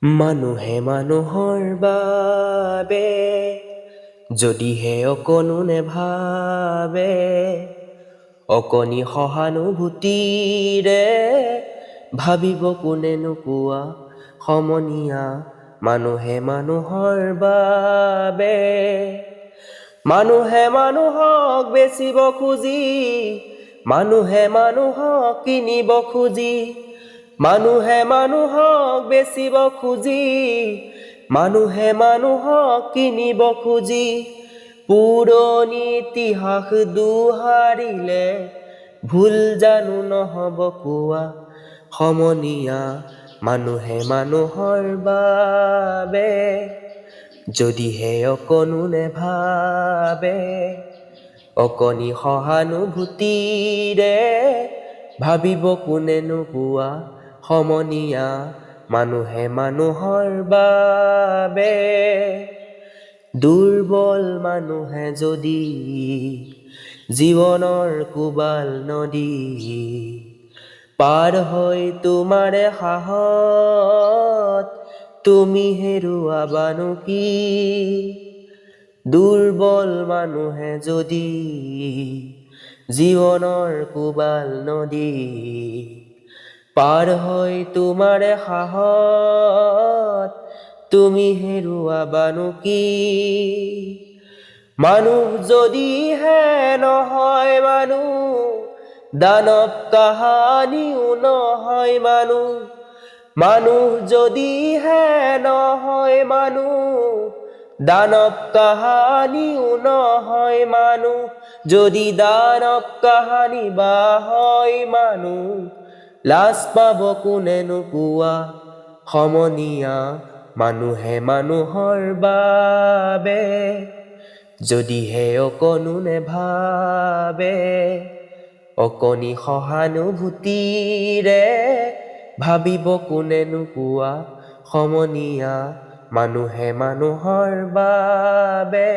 মানুহে মানুহৰ বাবে যদিহে অকণো নেভাবে, অকণি সহানুভূতিৰে ভাবিব কোনেনো কোৱা সমনীয়া। মানুহে মানুহৰ বাবে, মানুহে মানুহক বেচিব খুজি, মানুহে মানুহক কিনিব খুজি, মানুহে মানুহক বেচিব খুজি, মানুহে মানুহক কিনিব খুজি, পুৰণি ইতিহাস দোহাৰিলে ভুল জানো নহ'ব কোৱা সমনীয়া। মানুহে মানুহৰ বাবে যদিহে অকণো নেভাবে, অকণি সহানুভূতিৰে ভাবিব কোনেনো কোৱা সমনীয়া। মানুহে মানুহৰ বাবে দুৰ্বল মানুহে যদি জীৱনৰ কোবাল নদী পাৰ হৈ তোমাৰে সাহত তুমি হেৰুৱাবানো কি। দুৰ্বল মানুহে যদি জীৱনৰ কোবাল নদী পাৰ হৈ তোমাৰে সাহত তুমি হেৰুৱাবানো কি। মানুহ যদিহে নহয় মানুহ, দানৱ কাহানিও নহয় মানুহ। মানুহ যদিহে নহয় মানুহ, দানৱ কাহানিও নহয় মানুহ। যদি দানৱ কাহানি বা হয় মানুহ, লাজ পাব কোনেনো কোৱা সমনীয়া। মানুহে মানুহৰ বাবে যদিহে অকণো নেভাবে, অকণি সহানুভূতিৰে ভাবিব কোনেনো কোৱা সমনীয়া। মানুহে মানুহৰ বাবে।